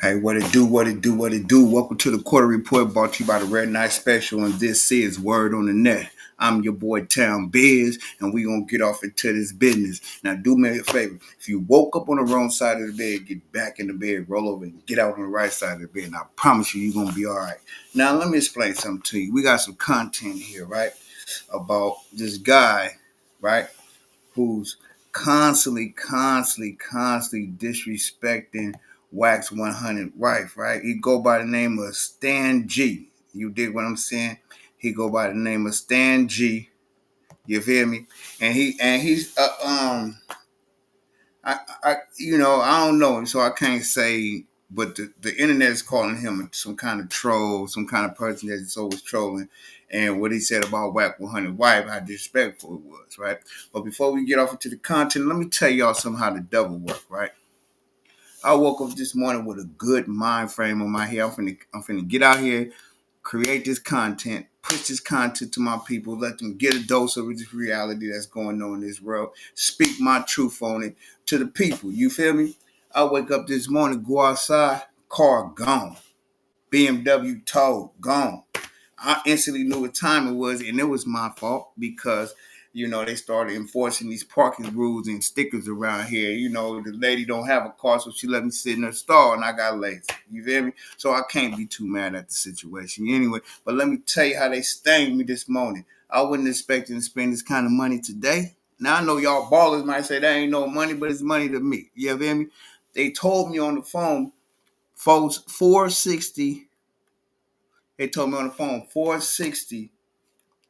Hey, what it do, what it do, what it do. Welcome to the Quarter Report brought to you by the Red Night Special, and this is Word on the Net. I'm your boy Town Biz, and we gonna get off into this business. Now, do me a favor. If you woke up on the wrong side of the bed, get back in the bed, roll over, and get out on the right side of the bed. And I promise you, you're gonna be all right. Now, let me explain something to you. We got some content here, right, about this guy, right, who's constantly disrespecting Wax 100 wife, right? He go by the name of Stan G. You dig what I'm saying? He go by the name of Stan G. You feel me? And he's I don't know him, so I can't say. But the internet is calling him some kind of troll, some kind of person that's always trolling. And what he said about Whack 100 wife, how disrespectful it was, right? But before we get off into the content, let me tell y'all somehow the devil work, right? I woke up this morning with a good mind frame on my head. I'm finna get out here, create this content, push this content to my people, let them get a dose of this reality that's going on in this world, speak my truth on it to the people. You feel me? I wake up this morning, go outside, car gone. BMW towed, gone. I instantly knew what time it was, and it was my fault because, they started enforcing these parking rules and stickers around here. The lady don't have a car, so she let me sit in her stall, and I got lazy. You feel me? So I can't be too mad at the situation. Anyway, but let me tell you how they stung me this morning. I wasn't expecting to spend this kind of money today. Now, I know y'all ballers might say that ain't no money, but it's money to me. You feel me? They told me on the phone, folks, $460. They told me on the phone, $460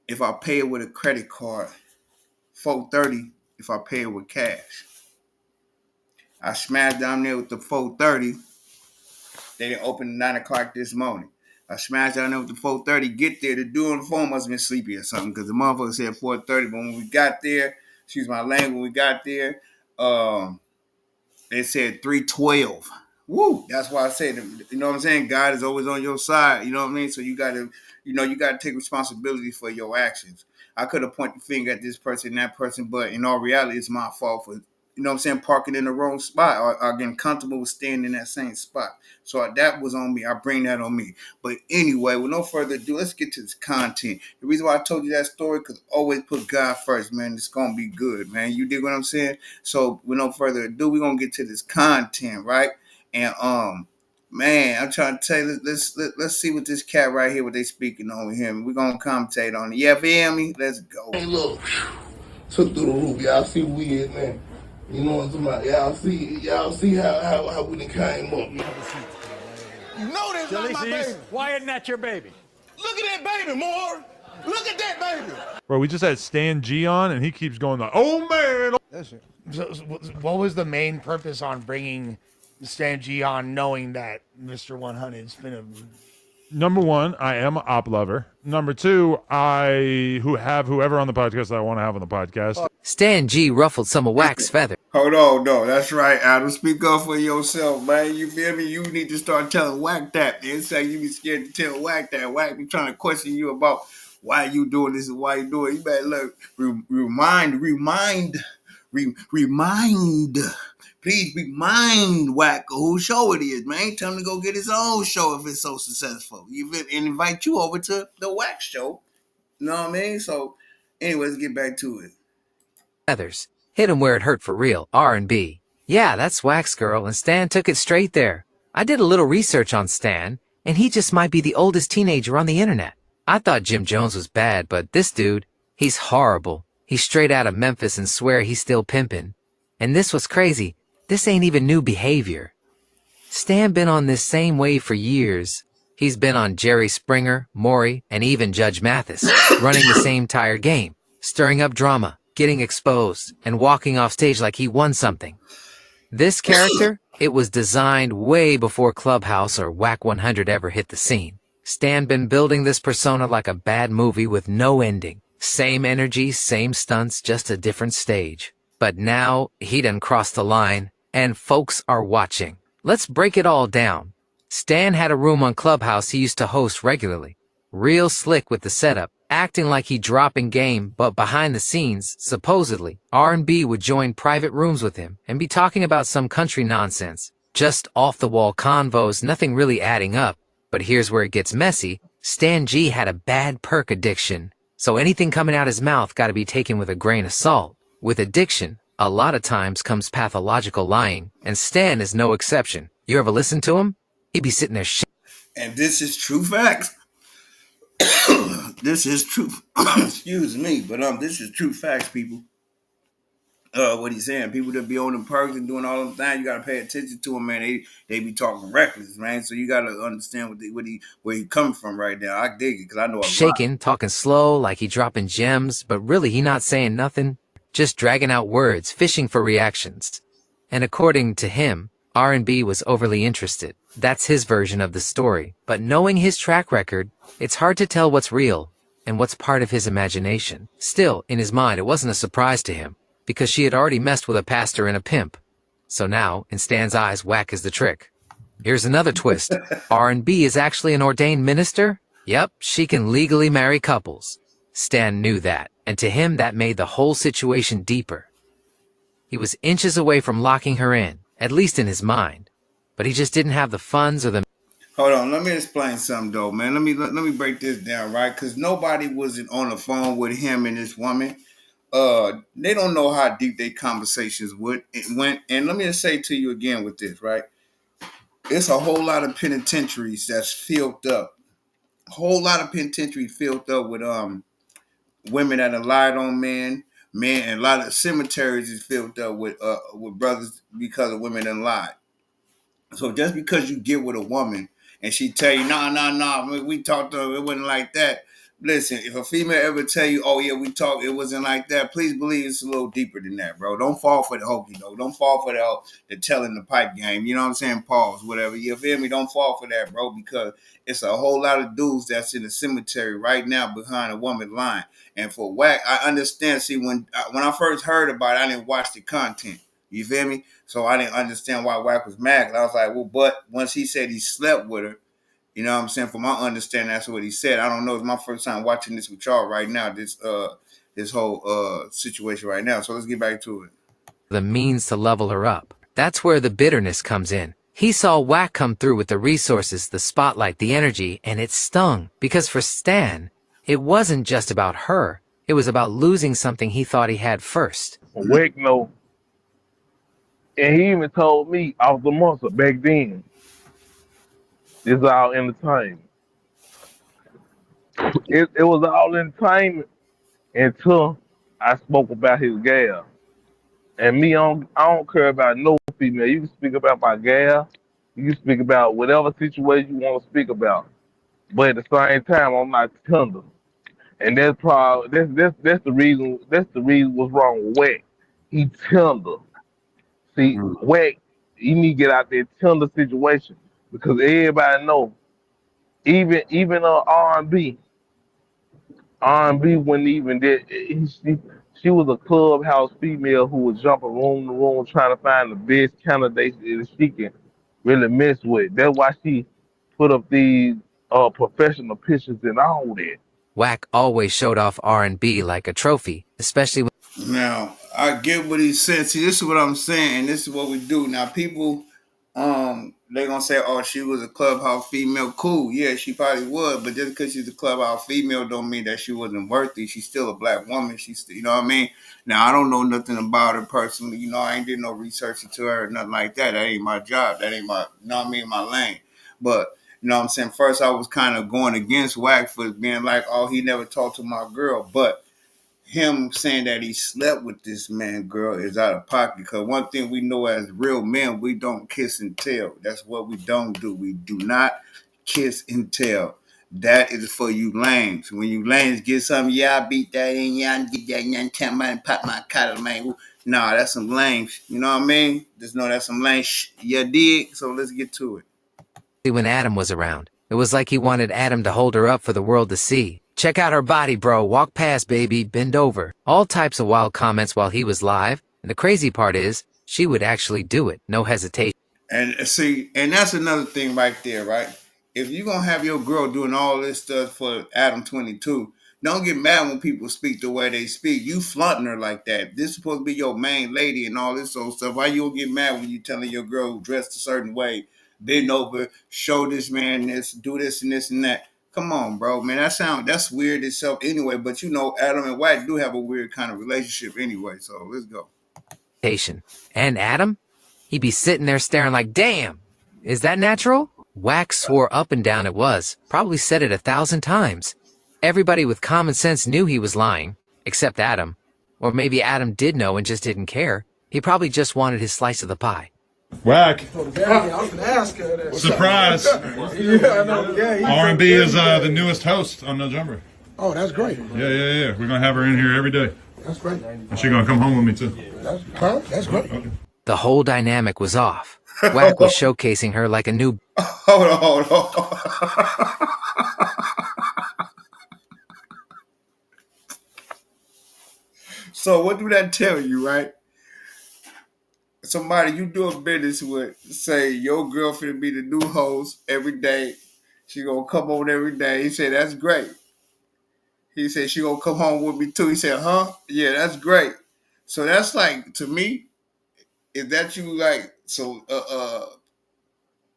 if I pay it with a credit card, $430 if I pay it with cash. I smashed down there with the $430. They didn't open at 9 o'clock this morning. I smashed down there with the $430. Get there, the dude on the phone must have been sleepy or something because the motherfucker said $430. But when we got there, excuse my language, when we got there, they said $312. Woo! That's why I said, you know what I'm saying? God is always on your side. You know what I mean? So you gotta take responsibility for your actions. I could have pointed the finger at this person, that person, but in all reality, it's my fault for, parking in the wrong spot or getting comfortable with staying in that same spot. So that was on me. I bring that on me. But anyway, with no further ado, let's get to this content. The reason why I told you that story, because always put God first, man. It's going to be good, man. You dig what I'm saying? So with no further ado, we're going to get to this content, right? And man, I'm trying to tell you, let's see what this cat right here, what they speaking on with him. We're gonna commentate on it. Yeah, feel me? Let's go. Hey, look, took through the roof. Y'all see who we is, man. You know what I'm talking about? Y'all see how we done came up. You know that's not my baby. Why isn't that your baby? Look at that baby, Moore. Look at that baby. Bro, we just had Stan G on, and he keeps going like, "Oh man." So, what was the main purpose on bringing Stan G on, knowing that Mr. 100's been a... Number one, I am an op lover. Number two, I have whoever on the podcast that I want to have on the podcast. Stan G ruffled some of Wack's feather. Hold on, no, that's right, Adam. Speak up for yourself, man. You feel me? You need to start telling Wack that. They say you be scared to tell Wack that. Wack be trying to question you about why you doing this and why you doing it. You better look, remind. Please remind Wack whose show it is, man. Tell him to go get his own show if it's so successful. And invite you over to the Wack show. You know what I mean? So, anyway, let's get back to it. Feathers. Hit him where it hurt for real. R&B. Yeah, that's Wack's girl, and Stan took it straight there. I did a little research on Stan, and he just might be the oldest teenager on the internet. I thought Jim Jones was bad, but this dude, he's horrible. He's straight out of Memphis and swear he's still pimping. And this was crazy. This ain't even new behavior. Stan been on this same wave for years. He's been on Jerry Springer, Maury, and even Judge Mathis, running the same tired game, stirring up drama, getting exposed, and walking off stage like he won something. This character, it was designed way before Clubhouse or Wack 100 ever hit the scene. Stan been building this persona like a bad movie with no ending. Same energy, same stunts, just a different stage. But now, he done crossed the line, and folks are watching. Let's break it all down. Stan had a room on Clubhouse he used to host regularly. Real slick with the setup, acting like he dropping game, but behind the scenes, supposedly, R&B would join private rooms with him and be talking about some country nonsense. Just off-the-wall convos, nothing really adding up. But here's where it gets messy. Stan G had a bad perk addiction, so anything coming out his mouth gotta be taken with a grain of salt. With addiction, a lot of times comes pathological lying, and Stan is no exception. You ever listen to him? He'd be sitting there And this is true facts. This is true. Excuse me, but this is true facts, people. What he's saying, people that be on the perks and doing all them things, you gotta pay attention to them, man. They be talking reckless, man. So you gotta understand where he coming from right now. I dig it because I know a lot. shaking, talking slow, like he dropping gems, but really he not saying nothing, just dragging out words, fishing for reactions. And according to him, R&B was overly interested. That's his version of the story. But knowing his track record, it's hard to tell what's real and what's part of his imagination. Still, in his mind, it wasn't a surprise to him, because she had already messed with a pastor and a pimp. So now, in Stan's eyes, Wack is the trick. Here's another twist. R&B is actually an ordained minister? Yep, she can legally marry couples. Stan knew that, and to him that made the whole situation deeper. He was inches away from locking her in, at least in his mind. But he just didn't have the funds or the... Hold on, let me explain something though, man. Let me break this down, right? Because nobody was on the phone with him and this woman. They don't know how deep their conversations went. And let me just say to you again with this, right? It's a whole lot of penitentiaries that's filled up. A whole lot of penitentiaries filled up with women that have lied on men, and a lot of cemeteries is filled up with brothers because of women that lied. So just because you get with a woman and she tell you, nah, we talked to her, it wasn't like that. Listen, if a female ever tell you, oh yeah, we talked, it wasn't like that, please believe it's a little deeper than that, bro. Don't fall for the hokey doke. Don't fall for the telling the pipe game. You know what I'm saying? Pause, whatever. You feel me? Don't fall for that, bro, because it's a whole lot of dudes that's in the cemetery right now behind a woman line. And for Wack, I understand. See, when I first heard about it, I didn't watch the content. You feel me? So I didn't understand why Wack was mad. I was like, well, but once he said he slept with her, you know what I'm saying? From my understanding, that's what he said. I don't know. It's my first time watching this with y'all right now, this whole situation right now. So let's get back to it. the means to level her up. That's where the bitterness comes in. He saw Wack come through with the resources, the spotlight, the energy, and it stung. Because for Stan, it wasn't just about her. It was about losing something he thought he had first. Wack no. And he even told me off the muscle back then. It's all entertainment. It was all entertainment until I spoke about his gal. And me, I don't care about no female. You can speak about my gal. You can speak about whatever situation you want to speak about. But at the same time, I'm not tender. And that's probably that's the reason what's wrong with Wack. He tender. See, Wack, you need to get out that tender situation because everybody know. Even R&B wasn't even that. She was a clubhouse female who was jumping room to room trying to find the best candidate that she can really mess with. That's why she put up these professional pictures and all that. Wack always showed off R&B like a trophy, especially when Now, I get what he said. See, this is what I'm saying. This is what we do. Now, people, they gonna say, "Oh, she was a clubhouse female." Cool, yeah, she probably was. But just because she's a clubhouse female, don't mean that she wasn't worthy. She's still a black woman. She's, still, you know what I mean. Now, I don't know nothing about her personally. You know, I ain't did no research into her or nothing like that. That ain't my job. That ain't my, you know what I mean, my lane. But you know what I'm saying. First, I was kind of going against Wack for being like, "Oh, he never talked to my girl," but him saying that he slept with this man girl is out of pocket because one thing we know as real men, we don't kiss and tell. That's what we don't do. We do not kiss and tell. That is for you lames. When you lames get something, yeah, I beat that in, yeah, I get that, yeah, I can't mind pop my collar, man. Nah, that's some lames. You know what I mean? Just know that's some lame you dig. So let's get to it. when Adam was around. It was like he wanted Adam to hold her up for the world to see. Check out her body, bro. Walk past, baby. Bend over. All types of wild comments while he was live. And the crazy part is, she would actually do it. No hesitation. And see, and that's another thing right there, right? If you're gonna have your girl doing all this stuff for Adam 22, Don't get mad when people speak the way they speak. You flaunting her like that. This is supposed to be your main lady and all this old stuff. Why you don't get mad when you telling your girl dressed a certain way, bend over, show this man this, do this and this and that. Come on, bro, man. That's weird itself anyway. But you know, Adam and Wack do have a weird kind of relationship anyway. So let's go. And Adam? He'd be sitting there staring like, damn, is that natural? Wack swore up and down it was, probably said it 1,000 times. Everybody with common sense knew he was lying, except Adam. Or maybe Adam did know and just didn't care. He probably just wanted his slice of the pie. Wack. I was gonna ask her that. Surprise. Yeah, I know. Yeah, R&B is the newest host on November. Oh, that's great. Yeah. We're going to have her in here every day. That's great. And she's going to come home with me, too. That's great. Okay. The whole dynamic was off. Wack was showcasing her like a new Hold on. So what do that tell you, right? Somebody you do a business with, say your girlfriend be the new host every day. She gonna come on every day. He said, that's great. He said, she gonna come home with me too. He said, huh? Yeah, that's great. So that's like, to me, is that you like, so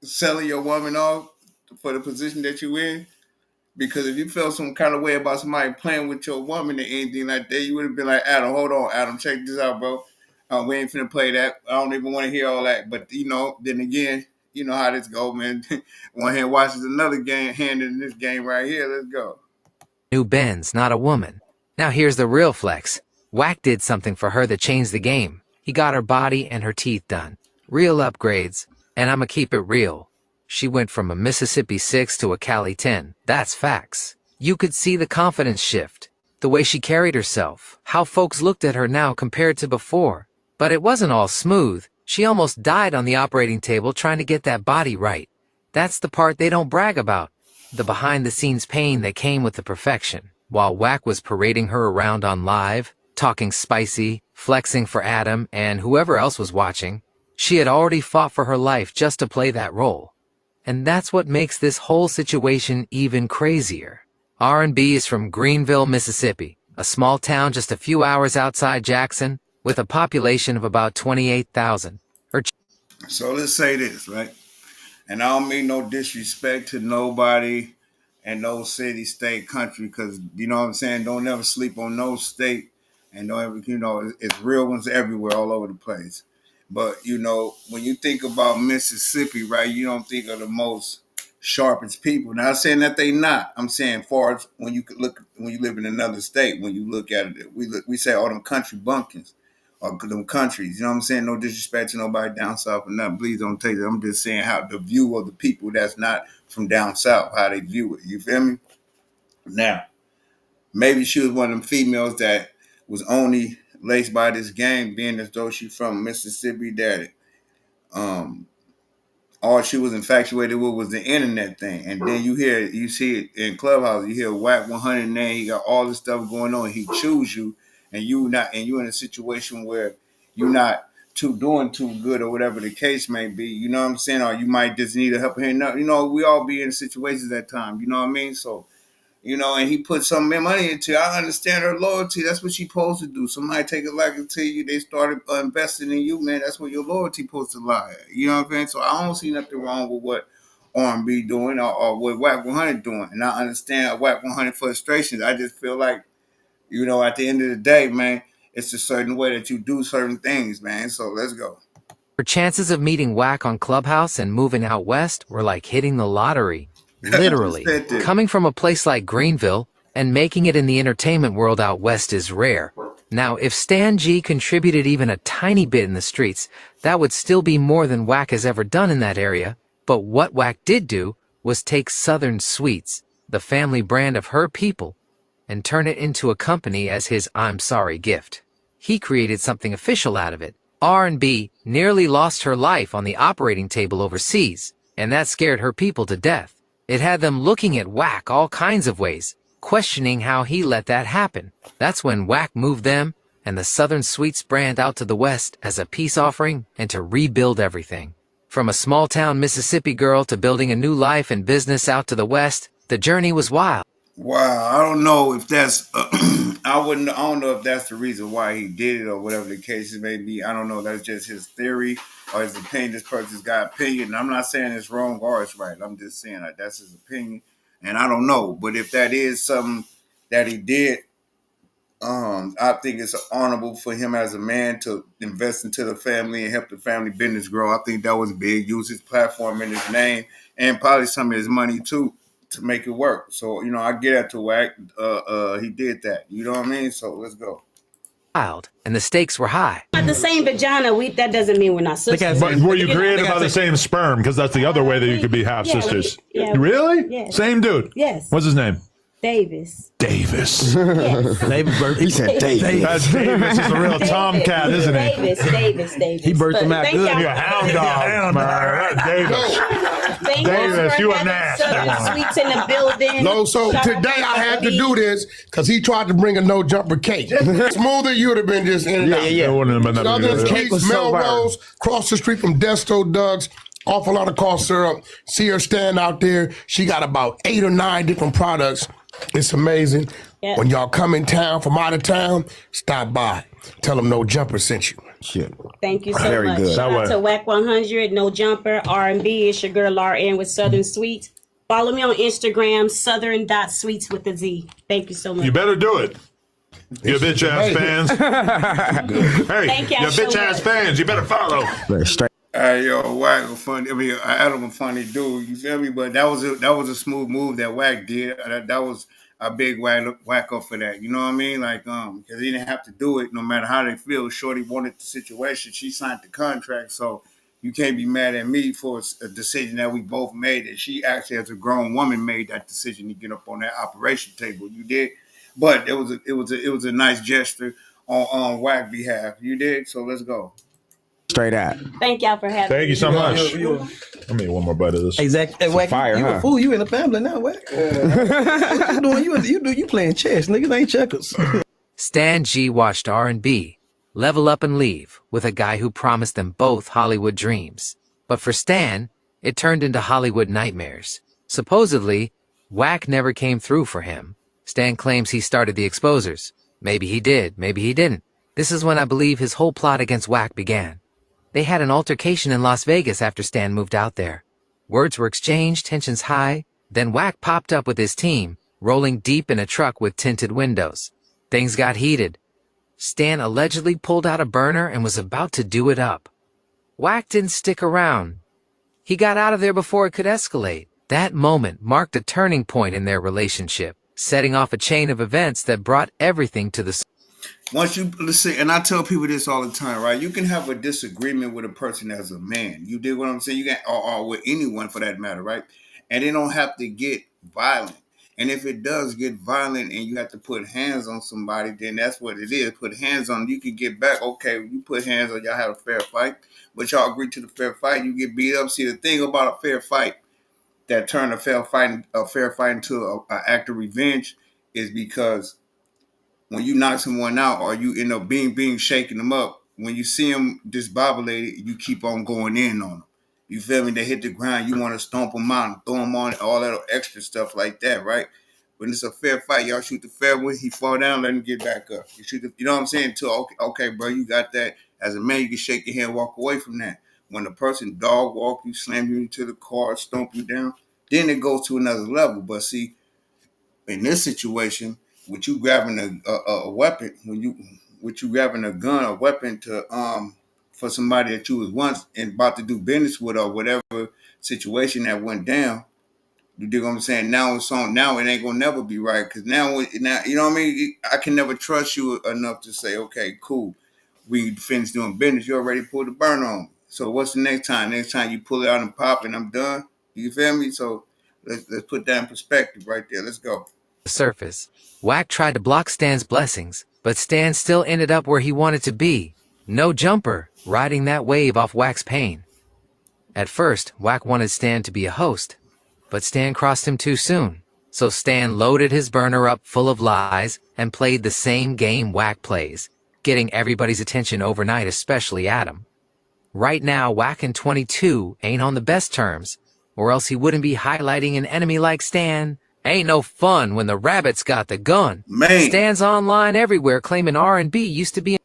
selling your woman off for the position that you in? Because if you felt some kind of way about somebody playing with your woman or anything like that, you would have been like, Adam, hold on, Adam, check this out, bro. We ain't finna play that. I don't even want to hear all that. But, you know, then again, you know how this go, man. One hand watches another hand in this game right here. Let's go. new Benz, not a woman. Now here's the real flex. Wack did something for her that changed the game. He got her body and her teeth done. Real upgrades. And I'ma keep it real. She went from a Mississippi 6 to a Cali 10. That's facts. You could see the confidence shift. The way she carried herself. How folks looked at her now compared to before. But it wasn't all smooth. She almost died on the operating table trying to get that body right. That's the part they don't brag about. The behind-the-scenes pain that came with the perfection. While Wack was parading her around on live, talking spicy, flexing for Adam and whoever else was watching, she had already fought for her life just to play that role. And that's what makes this whole situation even crazier. R&B is from Greenville, Mississippi, a small town just a few hours outside Jackson, with a population of about 28,000. So let's say this, right? And I don't mean no disrespect to nobody and no city, state, country, because, you know what I'm saying, don't ever sleep on no state. And don't ever, you know, it's real ones everywhere, all over the place. But, you know, when you think about Mississippi, right, you don't think of the most sharpest people. Now, I'm saying that they not. I'm saying far as when you could look, when you live in another state, when you look at it, we say all them country bumpkins or them countries. You know what I'm saying? No disrespect to nobody down south or nothing. Please don't take it. I'm just saying how the view of the people that's not from down south, how they view it. You feel me? Now, maybe she was one of them females that was only laced by this game, being as though she from Mississippi, that all she was infatuated with was the internet thing. And then you see it in Clubhouse, you hear Wack 100 name, he got all this stuff going on, he choose you, and you in a situation where you're not doing too good or whatever the case may be, you know what I'm saying? Or you might just need a helping hand. You know, we all be in situations at times, you know what I mean? So, you know, and he put some money into it. I understand her loyalty. That's what she supposed to do. Somebody take a liking to you. They started investing in you, man. That's where your loyalty supposed to lie. You know what I'm saying? So I don't see nothing wrong with what R&B doing or what Wack 100 doing. And I understand Wack 100 frustrations. I just feel like, you know, at the end of the day, man, it's a certain way that you do certain things, man. So let's go. Her chances of meeting Wack on Clubhouse and moving out west were like hitting the lottery. Literally. Coming from a place like Greenville and making it in the entertainment world out west is rare. Now, if Stan G contributed even a tiny bit in the streets, that would still be more than Wack has ever done in that area. But what Wack did do was take Southern Sweets, the family brand of her people, and turn it into a company as his I'm sorry gift. He created something official out of it. R&B nearly lost her life on the operating table overseas, and that scared her people to death. It had them looking at Wack all kinds of ways, questioning how he let that happen. That's when Wack moved them and the Southern Sweets brand out to the West as a peace offering and to rebuild everything. From a small-town Mississippi girl to building a new life and business out to the West, the journey was wild. Wow, I don't know if that's I wouldn't. I don't know if that's the reason why he did it or whatever the case may be. I don't know. That's just his theory or his opinion. This person's got opinion. And I'm not saying it's wrong or it's right. I'm just saying that that's his opinion, and I don't know. But if that is something that he did, I think it's honorable for him as a man to invest into the family and help the family business grow. I think that was big. Use his platform and his name and probably some of his money too to make it work. So I get that to Wack. He did that. You know what I mean? So let's go. Wild, and the stakes were high. Not the same vagina. That doesn't mean we're not sisters. But were you created by the same sperm? Because that's the other way that you could be half sisters. Really? Yes. Same dude? Yes. What's his name? Davis. Davis. Yes. He said Davis. That's Davis. He's a real tomcat, isn't he? Davis. He birthed him out Thank good. y'all You're a hound dog. Man, Davis. Thank Davis, for you a having nasty Southern one. Sweets in the building. No, so Shout out today I had to Bobby. do this because he tried to bring a no jumper cake. Smoother, you would have been just in and out. It wouldn't have been that Southern big. Cake was Sweets, so Melrose, across the street from Desto Doug's. Awful lot of cough syrup. See her stand out there. She got about 8 or 9 different products. It's amazing. Yeah. When y'all come in town from out of town, stop by. Tell them no jumper sent you. Shit. Thank you so Very much. good. Shout That out to Wack 100, No Jumper, R&B. It's your girl RN with Southern Sweets. Follow me on Instagram, southern.sweets with a Z. Thank you so much. You better do it. You bitch ass fans. Hey, Thank y'all you so bitch ass much. fans. You better follow. Very straight. Yo, Wack a funny. I mean, Adam a funny dude. You feel me? But that was a smooth move that Wack did. That was a big whack up for that. You know what I mean? Like, because he didn't have to do it. No matter how they feel, Shorty wanted the situation. She signed the contract, so you can't be mad at me for a decision that we both made. And she actually, as a grown woman, made that decision to get up on that operation table. You did, but it was a nice gesture on Wack's behalf. You did, so let's go. Straight out. Thank y'all for having me. Thank you so much. Let me eat one more bite of this. Exactly. Hey, Wack, fire, you huh? a fool. You in the family now, Wack. What you doing? You playing chess. Niggas ain't checkers. Stan G watched R&B level up and leave with a guy who promised them both Hollywood dreams. But for Stan, it turned into Hollywood nightmares. Supposedly, Wack never came through for him. Stan claims he started the exposers. Maybe he did, maybe he didn't. This is when I believe his whole plot against Wack began. They had an altercation in Las Vegas after Stan moved out there. Words were exchanged, tensions high. Then Wack popped up with his team, rolling deep in a truck with tinted windows. Things got heated. Stan allegedly pulled out a burner and was about to do it up. Wack didn't stick around. He got out of there before it could escalate. That moment marked a turning point in their relationship, setting off a chain of events that brought everything to the Once you listen, and I tell people this all the time, right? You can have a disagreement with a person as a man. You dig what I'm saying? You can, or with anyone for that matter, right? And it don't have to get violent. And if it does get violent and you have to put hands on somebody, then that's what it is. Put hands on, you can get back. Okay, you put hands on, y'all have a fair fight, but y'all agree to the fair fight. You get beat up. See, the thing about a fair fight that turn a fair fight into an act of revenge is because when you knock someone out or you end up being shaking them up, when you see them disbobulated, you keep on going in on them. You feel me? They hit the ground, you want to stomp them out and throw them on all that extra stuff like that, right? When it's a fair fight, y'all shoot the fair one, he fall down, let him get back up. You know what I'm saying? Until okay, bro, you got that. As a man, you can shake your hand, walk away from that. When the person dog walk you, slam you into the car, stomp you down, then it goes to another level. But see, in this situation, with you grabbing a weapon, with you grabbing a gun or weapon to for somebody that you was once and about to do business with or whatever situation that went down, you dig what I'm saying? Now it's on. Now it ain't gonna never be right because now you know what I mean. I can never trust you enough to say, okay, cool, we finished doing business. You already pulled the burn on me. So what's the next time? Next time you pull it out and pop and I'm done. You feel me? So let's put that in perspective right there. Let's go. surface. Wack tried to block Stan's blessings, but Stan still ended up where he wanted to be. No jumper, riding that wave off Wack's pain. At first, Wack wanted Stan to be a host, but Stan crossed him too soon. So Stan loaded his burner up full of lies and played the same game Wack plays, getting everybody's attention overnight, especially Adam. Right now, Wack and 22 ain't on the best terms, or else he wouldn't be highlighting an enemy like Stan Ain't no fun when the rabbit's got the gun. Man, Stan's online everywhere claiming R&B used to be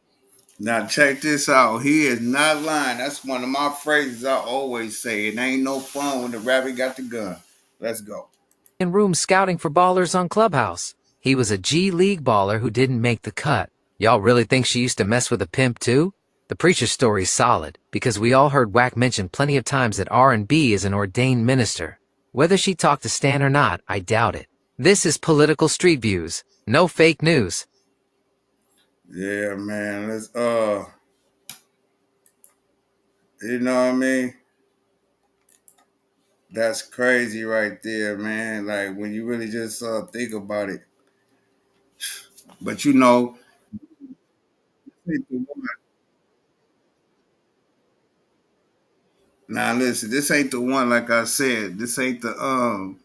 now check this out. He is not lying. That's one of my phrases I always say. It ain't no fun when the rabbit got the gun. Let's go. in rooms scouting for ballers on Clubhouse. He was a G League baller who didn't make the cut. Y'all really think she used to mess with a pimp too? The preacher's story's solid, because we all heard Wack mention plenty of times that R&B is an ordained minister. Whether she talked to Stan or not, I doubt it. This is Political Street Views. No fake news. Yeah, man. Let's you know what I mean? That's crazy right there, man. Like when you really just think about it. But you know, now listen, this ain't the one. Like I said, this ain't the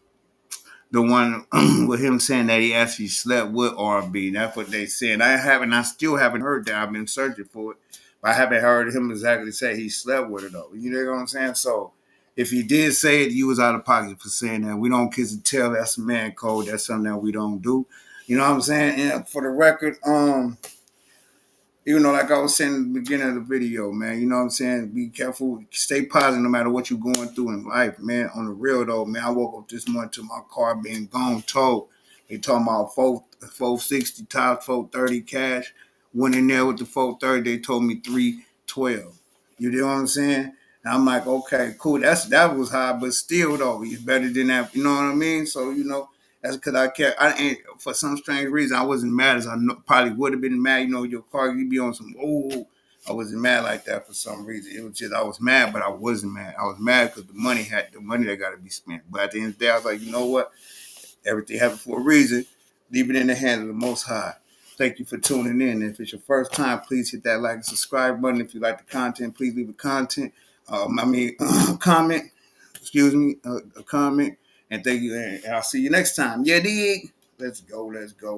one with him saying that he actually slept with R&B. That's what they said. I still haven't heard that. I've been searching for it, but I haven't heard him exactly say he slept with her though. You know what I'm saying? So if he did say it, you was out of pocket for saying that. We don't kiss and tell. That's a man code. That's something that we don't do. You know what I'm saying? And for the record, like I was saying in the beginning of the video, man, you know what I'm saying? Be careful, stay positive no matter what you're going through in life, man. On the real though, man, I woke up this morning to my car being gone told. They talking about 460 tops, 430 cash. Went in there with the 430, they told me 312. You know what I'm saying? And I'm like, okay, cool. That was high, but still though, it's better than that. You know what I mean? So, that's because I kept. I ain't for some strange reason I wasn't mad as I probably would have been mad. Your car you be on some. Oh, I wasn't mad like that for some reason. It was just I was mad, but I wasn't mad. I was mad because the money that got to be spent. But at the end of the day, I was like, you know what? Everything happened for a reason. Leave it in the hands of the Most High. Thank you for tuning in. If it's your first time, please hit that like and subscribe button. If you like the content, please leave a comment. Excuse me, a comment. And thank you. And I'll see you next time. Yeah, dig. Let's go. Let's go.